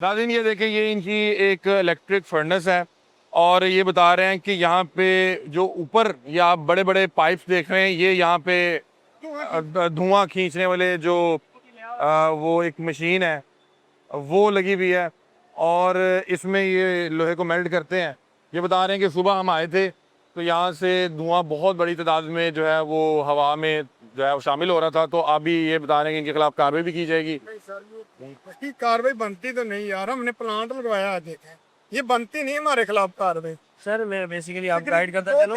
नाज़रीन ये देखें, ये इनकी एक इलेक्ट्रिक फर्नेस है और ये बता रहे हैं कि यहाँ पे जो ऊपर या आप बड़े बड़े पाइप्स देख रहे हैं, ये यहाँ पे धुआं खींचने वाले जो वो एक मशीन है वो लगी हुई है और इसमें ये लोहे को मेल्ट करते हैं। ये बता रहे हैं कि सुबह हम आए थे तो यहाँ से धुआं बहुत बड़ी तादाद में जो है वो हवा में जो है वो शामिल हो रहा था। तो अभी ये बता रहे हैं कि इनके खिलाफ कार्रवाई भी की जाएगी। नहीं सर, ये कार्रवाई बनती तो नहीं यार, हमने प्लांट लगवाया है, देखें ये बनती नहीं हमारे खिलाफ कार्रवाई। सर मैं बेसिकली आप गाइड करता चलो,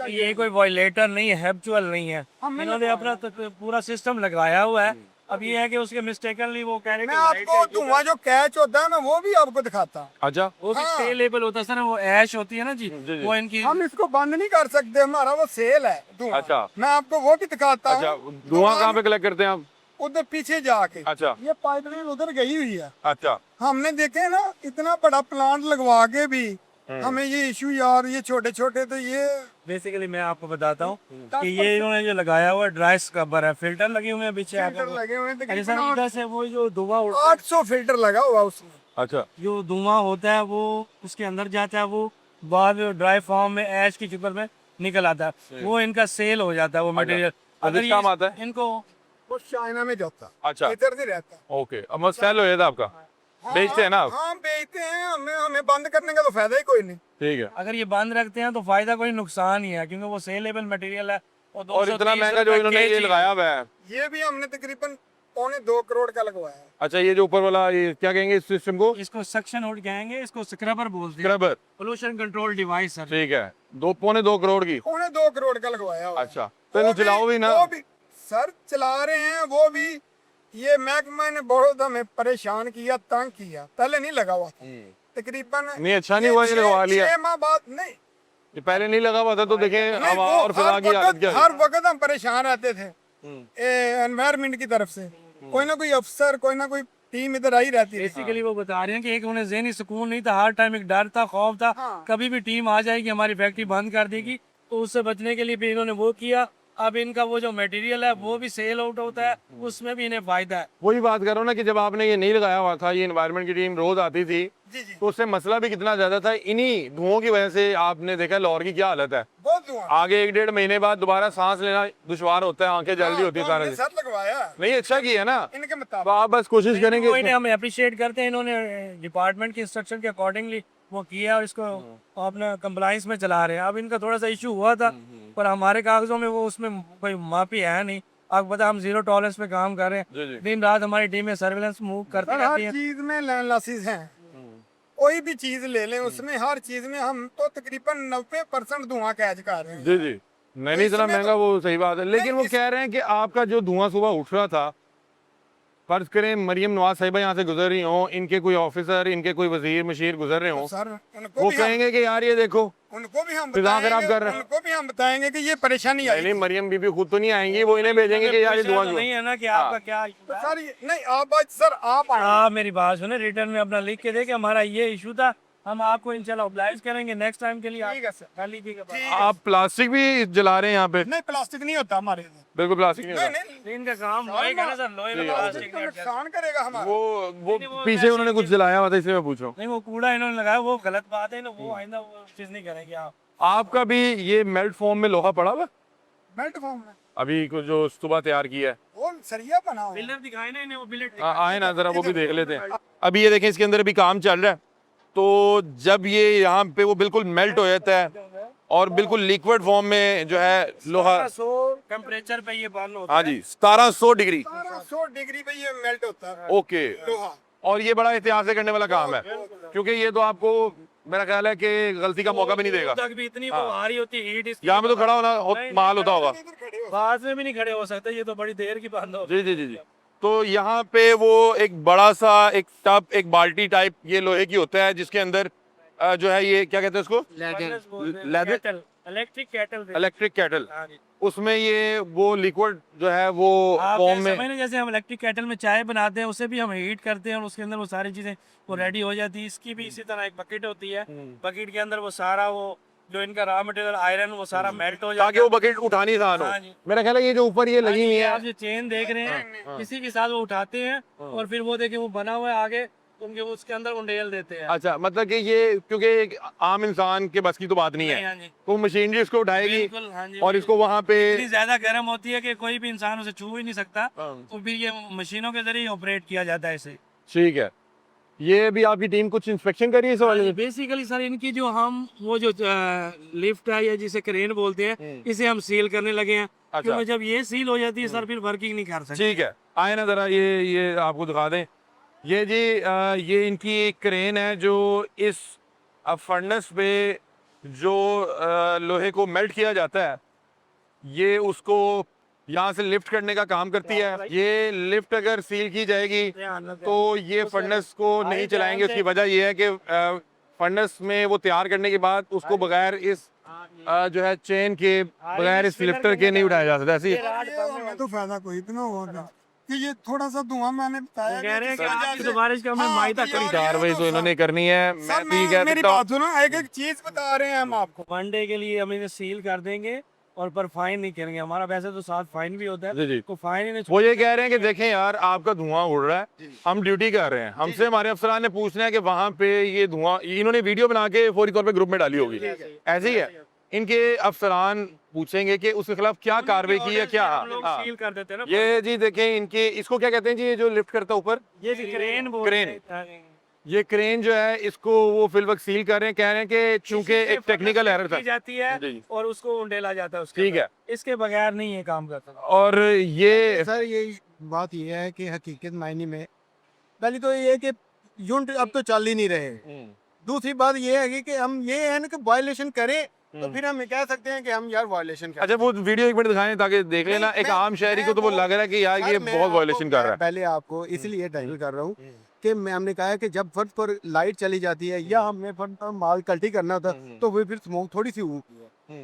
ये कोई वायलेटर नहीं है, हैबिचुअल नहीं है। इन्होंने अपना पूरा सिस्टम लगाया हुआ है। अब ये है कि उसके मिस्टेकनली वो कह रहे मैं आपको धुआं जो कैच होता है ना वो भी आपको दिखाता हूँ। अच्छा, वो भी सेल लेबल होता है सर, वो ऐश होती है ना जी, वो इनकी हम इसको बंद नहीं कर सकते, हमारा वो सेल है धुआं। अच्छा, मैं आपको वो भी दिखाता अच्छा, हूँ। धुआं कहाँ पे कलेक्ट करते हैं आप? उधर पीछे जाके अच्छा, ये पाइपलाइन उधर गई हुई है। अच्छा, हमने देखे ना इतना बड़ा प्लांट लगवा के भी हमें ये इशू यार, ये छोटे छोटे तो ये बेसिकली मैं आपको बताता हूँ कि ये इन्होंने जो लगाया हुआ है ड्राई स्क्रबर है, फिल्टर लगे हुए हैं पीछे फिल्टर लगे हुए हैं अरे सर, तकरीबन इधर से वो जो धुआं उड़ता है, 800 फिल्टर लगा हुआ उसमें। अच्छा, जो धुआं होता है वो उसके अंदर जाता है, वो बाद में ड्राई फॉर्म में ऐश की शक्ल में निकल आता है, वो इनका सेल हो जाता है वो मटेरियल। अगर काम आता है इनको वो चाइना में जाता, अच्छा, इधर नहीं रहता। ओके, अब सेल हो जाता आपका, बेचते हैं ना आप? हाँ बेचते हैं, हमें बंद करने का तो फायदा ही कोई नहीं। ठीक है। अगर ये बंद रखते हैं तो फायदा कोई नुकसान ही है, क्योंकि वो सेलेबल मटेरियल है और इतना महंगा जो इन्होंने ये लगाया हुआ है। ये भी हमने तकरीबन 2.25 करोड़ का लगवाया है। अच्छा, ये जो ऊपर वाला ये क्या कहेंगे इस सिस्टम को? इसको सक्शन हुड कहेंगे, इसको स्क्रबर बोलते हैं, scrubber, pollution control device sir. ठीक है, 2.25 करोड़ की। 2.25 करोड़ का लगवाया हुआ है। अच्छा, तो इन्हें चलाओ भी ना? वो भी सर चला रहे हैं, वो भी ये महकमा ने बहुत हमें परेशान किया, तंग किया। पहले नहीं लगा हुआ था तकरीबन, नहीं अच्छा नहीं हुआ ये लगवा लिया। 6 माह बाद नहीं, ये पहले नहीं लगा हुआ था तो देखें नहीं, हवा वो और फिजा की हालत क्या है। हर वक्त हम परेशान रहते थे एनवायरमेंट की तरफ से। कोई ना कोई अफसर, कोई ना कोई टीम इधर आई रहती है। बेसिकली वो बता रहे हैं कि एक उन्हें ज़हनी सुकून नहीं था, हर टाइम एक डर था, खौफ था, कभी भी टीम आ जाएगी हमारी फैक्ट्री बंद कर देगी। तो उससे बचने के लिए भी इन्होंने वो किया। अब इनका वो जो मटेरियल है वो भी सेल आउट होता है, उसमें भी इन्हें फायदा है। वही बात कर रहा हूँ ना कि जब आपने ये नहीं लगाया हुआ था, ये एनवायरनमेंट की टीम रोज आती थी जी जी, तो उससे मसला भी कितना ज्यादा था। इन्हीं धुओं की वजह से आपने देखा लाहौर की क्या हालत है। बहुत धुआं। आगे 1-1.5 महीने बाद दोबारा सांस लेना दुश्वार होता है, आंखें जल रही होती है सारा हमने दिन। सर लगवाया नहीं अच्छा किया ना, इनके तो मुताबिक। आप बस कोशिश करेंगे वो इन्हें हम अप्रिशिएट करते हैं, इन्होंने डिपार्टमेंट के इंस्ट्रक्शन के अकॉर्डिंगली वो किया और इसको अपना कंप्लाइंस में चला रहे हैं। अब इनका थोड़ा सा इशू हुआ था पर हमारे कागजों में वो उसमें कोई माफी है नहीं। आपको पता हम 0 टॉलरेंस पे काम कर रहे हैं, दिन रात हमारी टीम में सर्विलेंस मूव करती सर रहती हर है। चीज में लॉसेस हैं, कोई भी चीज ले लें उसमें, हर चीज में हम तो तकरीबन 90% धुआं कैच कर रहे हैं। जी जी, नहीं इतना इसमें महंगा, वो सही बात है। लेकिन वो इस- कह रहे हैं कि आपका जो धुआं सुबह उठ रहा था, फर्ज करें मरियम नवाज साहिबा यहाँ से गुजर रही हो, इनके कोई ऑफिसर, इनके कोई वजीर मशीर गुजर रहे हो, सर उनको वो भी हम कहेंगे कि यार ये देखो उनको भी हम फिजा खराब कर बताएंगे, रहे हैं। उनको भी हम बताएंगे कि ये परेशानी आई। नहीं मरियम बीबी खुद तो नहीं आएंगी, वो इन्हें भेजेंगे कि यार ये पूछना धुआं तो क्यों? नहीं है ना कि आपका क्या issue है। सर नहीं आप आज सर आप आए। आप मेरी बात सुने, रिटर्न में अपना लिख के दे कि हमारा ये इशू था, हम आपको इंशाल्लाह ऑब्लाइज करेंगे नेक्स्ट टाइम के लिए। ठीक है सर, कर लीजिएगा बात। ठीक। आप प्लास्टिक भी जला रहे हैं यहाँ पे? नहीं प्लास्टिक नहीं होता हमारे इधर। बिल्कुल प्लास्टिक नहीं नहीं होता। नहीं, इनका काम लोहे का ना सर, लोहे में प्लास्टिक प्लास्टिक तो नहीं अटका। नुकसान करेगा हमारा। वो नहीं, वो पीछे वैसे उन्होंने कुछ जलाया हुआ था इसलिए मैं पूछ रहा हूँ। नहीं वो कूड़ा इन्होंने लगाया, वो गलत बात है ना, वो आइंदा वो चीज नहीं करेंगे आप। आपका भी ये मेल्ट फॉर्म में लोहा पड़ा हुआ बेल्ट फॉर्म में अभी को जो सुबह तैयार किया है? वो सरिया बना हुआ है। पिलर दिखाए ना इन्हें, वो बिलेट आए ना जरा वो भी देख लेते हैं। अभी ये देखें इसके अंदर भी काम चल रहा है, तो जब ये यहाँ पे वो बिल्कुल मेल्ट हो जाता है और बिल्कुल लिक्विड फॉर्म में जो है लोहा, 100 टेम्परेचर पे ये बर्न होता हाँ है। जी 1700 डिग्री, 1200 डिग्री पे ये मेल्ट होता है ओके। लोहा। और ये बड़ा एहतियात से करने वाला काम है क्योंकि ये तो आपको मेरा ख्याल है कि गलती का मौका भी नहीं देगा। तक भी इतनी वो आ रही होती है हीट, इसकी यहाँ पे तो खड़ा होना माल होता होगा। इधर खड़े हो। पास में भी नहीं खड़े हो सकते, ये तो बड़ी देर की बात हो। जी जी जी जी, तो यहाँ पे वो एक बड़ा सा एक टब, एक बाल्टी टाइप ये लोहे की होता है जिसके अंदर जो है ये क्या कहते हैं उसको, leather, electric kettle. Electric kettle, हाँ जी। उसमें ये वो लिक्विड जो है वो आप फॉर्म जैसे में, समझ रहे हैं, जैसे हम इलेक्ट्रिक केटल में चाय बनाते हैं उसे भी हम हीट करते हैं और उसके अंदर वो सारी चीजें वो रेडी हो जाती है। इसकी भी इसी तरह एक बकेट होती है, बकेट के अंदर वो सारा वो जो इनका रॉ मटेरियल आयरन वो सारा मेल्ट हो जाता ताकि वो बकेट उठानी आसान हो। हाँ जी। मेरा ख्याल है ये जो ऊपर ये लगी हुई है। है, आप जो चेन देख रहे हैं इसी के साथ वो उठाते हैं और फिर वो देखिए वो बना हुआ है आगे, उनके उसके अंदर उंडेल देते हैं। अच्छा, मतलब कि ये क्योंकि एक आम इंसान के बस की तो बात नहीं नहीं, है, हाँ जी। तो मशीनरी इसको उठाएगी बिल्कुल, हाँ जी, और इसको वहाँ पे इतनी ज्यादा गर्म होती है कि कोई भी इंसान उसे छू ही नहीं सकता, तो फिर ये मशीनों के जरिए ऑपरेट किया जाता है इसे। ठीक है। ये भी आपकी टीम कुछ इंस्पेक्शन करी है इस वाले में? बेसिकली सर इनकी जो हम वो जो लिफ्ट है या जिसे क्रेन बोलते हैं, इसे हम सील करने लगे हैं। अच्छा। क्योंकि जब ये सील हो जाती है सर फिर वर्किंग नहीं कर सकते। ठीक है, आए ना जरा ये आपको दिखा दें। ये जी ये इनकी एक क्रेन है जो इस फर्नेस पे जो लोहे को मेल्ट किया जाता है, ये उसको यहाँ से लिफ्ट करने का काम करती है। ये लिफ्ट अगर सील की जाएगी तो ये फर्नेस को नहीं चलाएंगे। उसकी वजह ये है कि फर्नेस में वो तैयार करने के बाद उसको बगैर इस जो है चेन के, बगैर इस लिफ्टर के नहीं उठाया जा सकता। ऐसी हमें तो फायदा कोई इतना होगा कि ये थोड़ा सा धुआं मैंने बताया कह रहे हैं कि कि आज तो बारिश का हमें हाँ, मायदा तो करी यार, कार्रवाई तो इन्होंने करनी है। मैं सर तो ये कह मेरी सकता हूँ, बात सुनो, एक एक चीज बता रहे हैं हम आपको। मंडे के लिए हम इन्हें सील कर देंगे और पर फाइन नहीं करेंगे। हमारा वैसे तो साथ फाइन भी होता जी, जी। है, तो फाइन इन्हें वो ये कह रहे हैं कि देखें यार, आपका धुआं उड़ रहा है, हम ड्यूटी कर रहे हैं, हमसे हमारे अफसरान ने पूछना है कि वहां पे ये धुआं, इन्होंने वीडियो बना के फौरी तौर पे ग्रुप में डाली होगी, ऐसे ही है। इनके अफसरान पूछेंगे कि उसके खिलाफ क्या कार्रवाई की है, क्या। हम लोग हाँ। सील कर देते हैं ना। ये जी देखें, इनके इसको क्या कहते हैं जी, ये जो लिफ्ट करता है ऊपर, ये क्रेन बोलते क्रेन। हैं। ये क्रेन जो है इसको वो फिल वक्त सील कर रहे हैं। कह रहे हैं कि चूंकि एक टेक्निकल एरर था की जाती है जी। और उसको उंडेला जाता है उसके ठीक है। अंदर। इसके बगैर नहीं ये काम करता। और ये सर ये बात ये है कि हकीकत मायने में पहली तो ये है कि यूनिट अब तो चल ही नहीं रहे। दूसरी बात ये है कि हम ये है ना कि वायलेशन करें तो फिर हम ये कह सकते हैं कि हम यार वायलेशन कर अच्छा, वो वीडियो एक मिनट दिखाएं ताकि देख लेना। एक आम शहरी को तो वो लग रहा है कि यार ये बहुत वायलेशन कर रहा है। पहले आपको इसलिए टाइटल कर रहा हूँ कि मैं हमने कहा है कि जब फर्श पर लाइट चली जाती है या हमें फर्श पर माल कल्टी करना होता है तो वो फिर स्मोक थोड़ी सी होती है।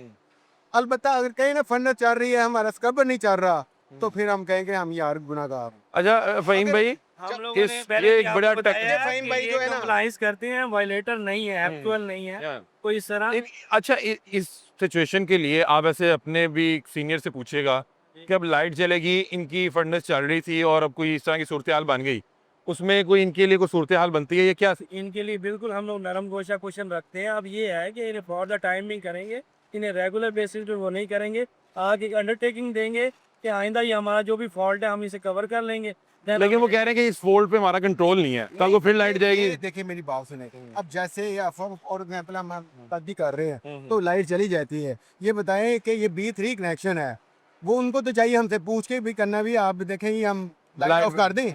अलबत्ता अगर कहीं ना फंडर चल रही है, हमारा स्क्रबर नहीं चल रहा, तो फिर हम कहेंगे हम यार गुनाहगार। अच्छा फहीम भाई, हम लोगों इस ने पहले ये भी एक आपको बड़ा बताया टेक- है कि ये कंप्लाइंस करते हैं, वायलेटर नहीं है, एक्चुअल नहीं है कोई इस तरह। अच्छा इस सिचुएशन के लिए आप ऐसे अपने भी सीनियर से पूछेगा कि अब लाइट चलेगी, इनकी फर्नेस चल रही थी और अब कोई इस तरह की सूरत हाल बन गई, उसमें कोई इनके लिए कोई सूरत हाल बनती है या क्या? इनके लिए बिल्कुल हम लोग नरम गोशा क्वेश्चन रखते हैं। अब ये है कि इन्हें फॉर द टाइमिंग करेंगे, इन्हें रेगुलर बेसिस पे वो नहीं करेंगे। आगे एक अंडरटेकिंग देंगे कि आइंदा ये हमारा जो भी फॉल्ट है हम इसे कवर कर लेंगे। लेकिन वो कह रहे हैं कि इस फोल्ड पे हमारा कंट्रोल नहीं है, कल को फिर लाइट जाएगी। देखिए मेरी बात सुने, अब जैसे फॉर एग्जाम्पल हम तब्दी कर रहे हैं तो लाइट चली जाती है। ये बताएं कि ये B3 कनेक्शन है, वो उनको तो चाहिए हमसे पूछ के भी करना भी, आप देखें ये हम लाइट ऑफ कर दें।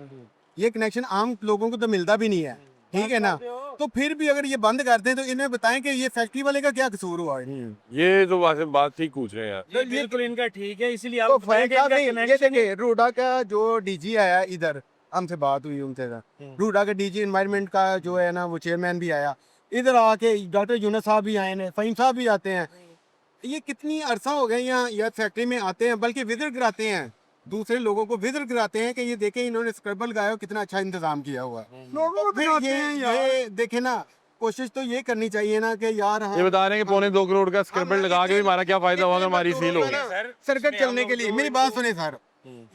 ये कनेक्शन आम लोगों को तो मिलता भी नहीं है, ठीक है ना। तो फिर भी अगर ये बंद करते हैं तो इन्हें बताएं कि ये फैक्ट्री वाले का क्या कसूर हुआ है। ये तो बात ठीक पूछ रहे हैं यार। ये बिल्कुल इनका ठीक है, इसीलिए तो आप बताएं कि फायदा इनका नहीं, ये connection देखिए रूडा का जो डीजी आया इधर, हमसे बात हुई उनसे, रूडा का डीजी एनवायरनमेंट का जो है ना वो चेयरमैन भी आया इधर, आके डॉक्टर यूनस साहब भी आए हैं, फहीम साहब भी आते हैं। ये कितनी अरसा हो गया यहाँ यह फैक्ट्री में आते हैं, बल्कि विजिट कराते हैं, दूसरे लोगों को विजिट कराते हैं कि ये देखें इन्होंने स्क्रबर लगाया, कितना अच्छा इंतजाम किया हुआ है। लोगों को फिर दिखाते हैं यार। ये देखे ना, कोशिश तो ये करनी चाहिए ना कि यार ये बता रहे हैं कि 2.25 करोड़ का स्क्रबर लगा के भी हमारा क्या फायदा होगा, हमारी सील होगी। सर्किट चलने के लिए। मेरी बात सुने सर,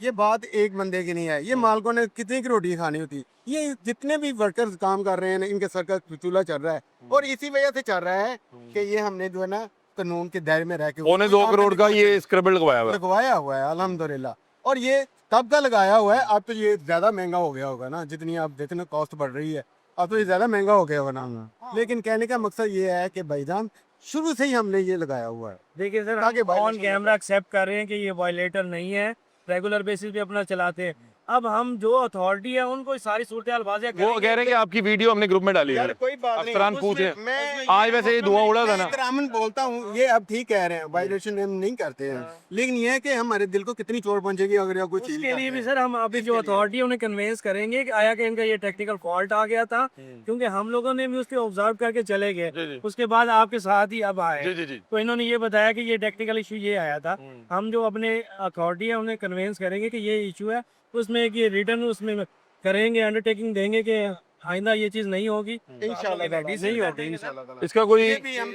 ये बात एक बंदे की नहीं है, ये मालकों ने कितनी की रोटी खानी होती। ये जितने भी वर्कर्स काम कर रहे हैं इनके सर्किट चूल्हा चल रहा है और इसी वजह से चल रहा है कि ये हमने जो है ना कानून के दायरे में रह के 2.25 करोड़ का ये स्क्रबर लगवाया हुआ है। लगवाया हुआ है अल्हम्दुलिल्लाह। और ये कब का लगाया हुआ है, अब तो ये ज्यादा महंगा हो गया होगा ना, जितनी आप देखते ना कॉस्ट बढ़ रही है, अब तो ये ज्यादा महंगा हो गया होगा ना। लेकिन कहने का मकसद ये है कि भाईजान शुरू से ही हमने ये लगाया हुआ है। देखिए सर, ताकि हम ऑन violation कैमरा एक्सेप्ट कर रहे हैं कि ये वायलेटर नहीं है, रेगुलर बेसिस पे अपना चलाते हैं। अब हम जो अथॉरिटी है उनको सारी सूरत हाल वाज़ेह वो करेंगे। कह रहे हैं कि आपकी वीडियो हमने ग्रुप में डाली है। यार कोई बात नहीं, अफसरान पूछ रहे हैं। मैं आज वैसे ये धुआं उड़ा था ना। इतरामन बोलता हूँ, ये अब ठीक कह रहे हैं, वायलेशन हम नहीं करते हैं, लेकिन ये है कि हमारे दिल को कितनी चोट पहुंचेगी अगर ये कोई चीज उसके लिए भी करते हैं। सर हम अभी जो अथॉरिटी है उन्हें कन्वेंस करेंगे कि आया कि इनका ये टेक्निकल फॉल्ट आ गया था, क्योंकि हम लोगों ने भी उसके ऑब्जर्व करके चले जी, जी। गए। उसके बाद आपके साथ ही अब आए, जी। तो इन्होंने ये बताया कि ये टेक्निकल इशू ये आया था। हम जो अपने अथॉरिटी है उन्हें कन्वेंस करेंगे कि ये इशू है, उसमें एक ये रिटर्न उसमें करेंगे, अंडरटेकिंग देंगे कि आइंदा ये चीज़ नहीं होगी इंशाल्लाह नहीं होगी। इसका कोई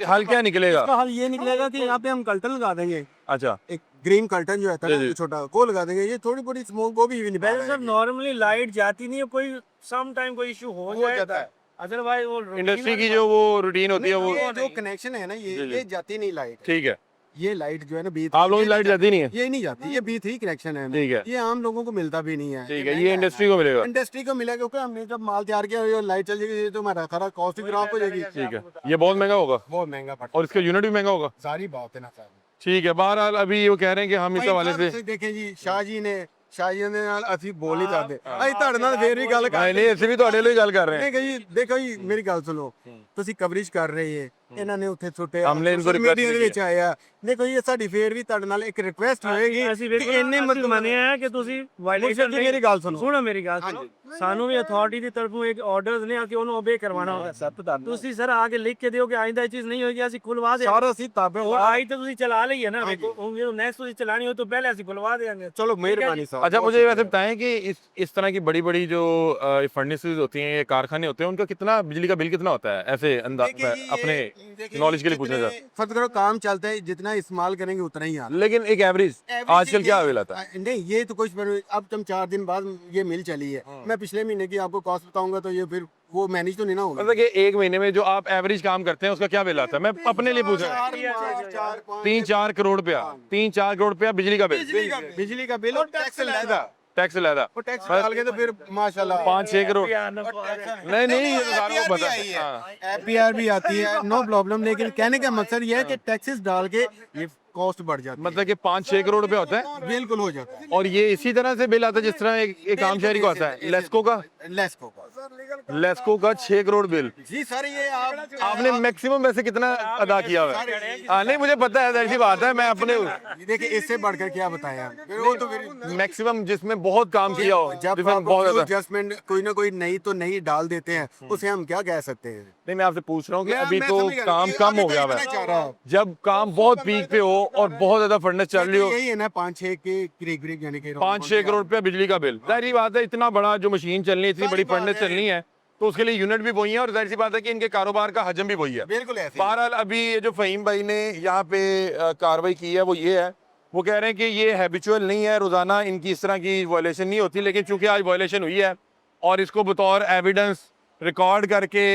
हल क्या निकलेगा? इसका हल ये निकलेगा कि यहाँ पे हम कर्टन लगा देंगे, अच्छा, एक ग्रीन कर्टन जो रहता है जी, ना जी। छोटा, वो लगा देंगे, ये थोड़ी बड़ी स्मोक को भी निभा वैसे सर नॉर्मली लाइट जाती नहीं है, कोई सम टाइम कोई इशू हो जाए, जाता है। अदरवाइज वो इंडस्ट्री की जो वो रूटीन होती है वो ये जो कनेक्शन है ना, जी, जी। ये जाती नहीं लाइट, ठीक है। ये लाइट जो है ना आप लोगों की लाइट जाती नहीं है? ये नहीं जाती, ये B3 कनेक्शन है ना, ठीक है। ये आम लोगों को मिलता भी नहीं है। ठीक है, ये इंडस्ट्री को मिलेगा। इंडस्ट्री को मिलेगा क्योंकि हमने जब माल तैयार किया ये लाइट चल जाएगी तो हमारा सारा कॉस्ट भी ड्रॉप हो जाएगी। ठीक है, ये बहुत महंगा होगा बहुत महंगा पड़ता और इसका यूनिट भी महंगा होगा। है, सारी बात है ना सर। ठीक है, बहरहाल अभी वो कह रहे हैं कि हम इस हवाले से देखें जी, शाह जी ਦੇ ਨਾਲ ਅਸੀਂ ਬੋਲ ਹੀ ਕਰਦੇ ਅਸੀਂ ਤੁਹਾਡੇ ਨਾਲ ਫੇਰ ਵੀ ਗੱਲ नहीं नहीं ਅਸੀਂ ਵੀ ਤੁਹਾਡੇ ਲਈ ਗੱਲ ਕਰ ਰਹੇ हैं। ਨਹੀਂ ਜੀ ਦੇਖੋ ਜੀ ਮੇਰੀ ਗੱਲ ਸੁਣੋ, ਤੁਸੀਂ ਕਵਰੇਜ ਕਰ ਰਹੇ ਹੈ, ਇਹਨਾਂ ਨੇ ਉੱਥੇ ਛੋਟੇ हमने इनको social request media ਦੇ भी ਵਿੱਚ ਆਇਆ। ਦੇਖੋ ਜੀ ਸਾਡੀ ਫੇਰ ਵੀ ਤੁਹਾਡੇ ਨਾਲ ਇੱਕ ਰਿਕੁਐਸਟ ਹੋਏਗੀ ਅਸੀਂ ਕਿ ਵੇਖੋ ਇੰਨੇ ਮਤਲਬ ਮੰਨਿਆ ਹੈ ਕਿ ਤੁਸੀਂ ਵਾਇਲੇਸ਼ਨ ਜੀ ਮੇਰੀ ਗੱਲ ਸੁਣੋ। ਸੁਣੋ ਮੇਰੀ ਗੱਲ ਸੁਣੋ, ਸਾਨੂੰ ਵੀ ਅਥਾਰਟੀ ਦੀ ਤਰਫੋਂ ਇੱਕ ਆਰਡਰਸ ਨੇ ਕਿ ਉਹਨੂੰ ਓਬੇ ਕਰਵਾਉਣਾ ਹੁੰਦਾ। ਤੁਸੀਂ ਸਰ ਆ ਕੇ ਲਿਖ ਕੇ ਦਿਓ ਕਿ ਆਇੰਦਾ ਇਹ ਚੀਜ਼ ਨਹੀਂ ਹੋਏਗੀ, ਅਸੀਂ ਖੁਲਵਾ ਦੇ। ਸਾਰਾ ਅਸੀਂ ਤਾਬੇ और आज तो तुझे चला ली है ना, नेक्स्ट तुझे चलानी हो तो पहले ऐसी खुलवा देंगे। ਚਲੋ ਮਿਹਰਬਾਨੀ ਸਾਹਿਬ। अच्छा, मुझे वैसे बताएं कि इस तरह की बड़ी बड़ी जो फर्नेसेस होती हैं, ये कारखाने होते हैं, उनका कितना बिजली का बिल कितना होता है? ऐसे अंदाज अपने नॉलेज के लिए पूछना चाहता हूं। फर्ज करो काम चलता है, जितना इस्तेमाल करेंगे उतना ही आता लेकिन एक एवरेज आजकल क्या बिल आता है? नहीं ये तो कुछ अब तुम 4 दिन बाद ये मिल चली है, मैं पिछले महीने की आपको कॉस्ट बताऊंगा तो ये फिर वो मैनेज तो नहीं ना होगा। मतलब कि एक महीने में जो आप एवरेज काम करते हैं उसका क्या बिल आता है? मैं अपने लिए पूछ रहा हूँ। 3-4 करोड़ रुपया, 3-4 करोड़ रुपया बिजली का बिल, बिजली का बिल और टैक्स लगा, टैक्स लगा वो टैक्स डाल के तो फिर माशाल्लाह 5-6 करोड़। नहीं नहीं, ये तो सारों को पता है। हाँ। APR भी आती है, नो प्रॉब्लम, लेकिन कहने का मकसद ये है कि टैक्सेस डाल के ये कॉस्ट बढ़ जाती है, मतलब कि 5-6 करोड़ रुपया होता है बिल्कुल हो जाता है। और ये इसी तरह से बिल आता है जिस तरह एक आम शहरी को आता है। लेस्को का लेस्को का 6 करोड़ बिल। जी सर, ये आपने मैक्सिमम वैसे कितना अदा किया हुआ है? हाँ नहीं, मुझे पता है, ऐसी बात है। मैं अपने देखिए इससे बढ़कर क्या बताया, फिर वो तो फिर मैक्सिमम जिसमें बहुत काम किया हो, जब जिसमें बहुत ज्यादा। एडजस्टमेंट कोई ना कोई नई तो नई डाल देते हैं, उसे हम क्या कह सकते हैं। नहीं, मैं आपसे पूछ रहा हूँ कि अभी मैं तो समझ गया, काम ये कम अभी हो तो गया इतना है। चाह रहा हूं। जब काम बहुत पीक पे हो और बहुत ज्यादा फर्नेस चल रही हो, यही है ना 5-6 के करीब यानी कि 5-6 करोड़ रुपया बिजली का बिल। जाहिर सी बात है, इतना बड़ा जो मशीन चलनी है, इतनी बड़ी फर्नेस चलनी है, तो उसके लिए यूनिट भी वही है और जाहिर सी बात है कि इनके कारोबार का हजम भी वही है। बिल्कुल ऐसे ही। बहरहाल अभी ये जो फ़हीम भाई ने यहाँ पे कार्रवाई की है वो ये है, वो कह रहे हैं कि ये हैबिचुअल नहीं है, रोज़ाना इनकी इस तरह की वायलेशन नहीं होती, लेकिन चूंकि आज वायलेशन हुई है और इसको बतौर एविडेंस रिकॉर्ड करके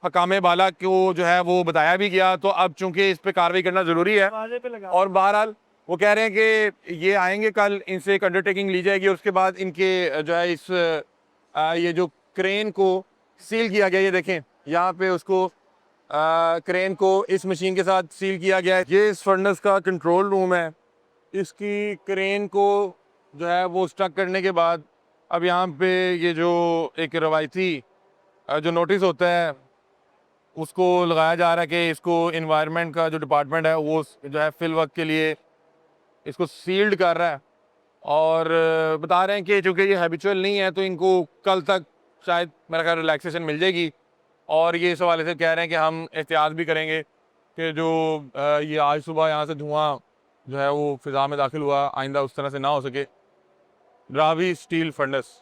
हकामे बाला को जो है वो बताया भी गया, तो अब चूंकि इस पे कार्रवाई करना ज़रूरी है। और बहरहाल वो कह रहे हैं कि ये आएंगे कल, इनसे एक अंडरटेकिंग ली जाएगी और उसके बाद इनके जो है इस ये जो क्रेन को सील किया गया, ये देखें यहाँ पे उसको क्रेन को इस मशीन के साथ सील किया गया है। ये इस फर्नेस का कंट्रोल रूम है। इसकी क्रेन को जो है वो स्टक करने के बाद अब यहाँ पे ये जो एक रवायती जो नोटिस होता है उसको लगाया जा रहा है कि इसको इन्वायरमेंट का जो डिपार्टमेंट है वो जो है फिल वक्त के लिए इसको सील्ड कर रहा है और बता रहे हैं कि चूँकि ये हैबिचुअल नहीं है तो इनको कल तक शायद मेरा ख्याल रिलैक्सेशन मिल जाएगी। और ये इस हवाले से कह रहे हैं कि हम एहतियात भी करेंगे कि जो ये आज सुबह यहाँ से धुआं जो है वो फिज़ा में दाखिल हुआ, आइंदा उस तरह से ना हो सके। Ravi steel furnace.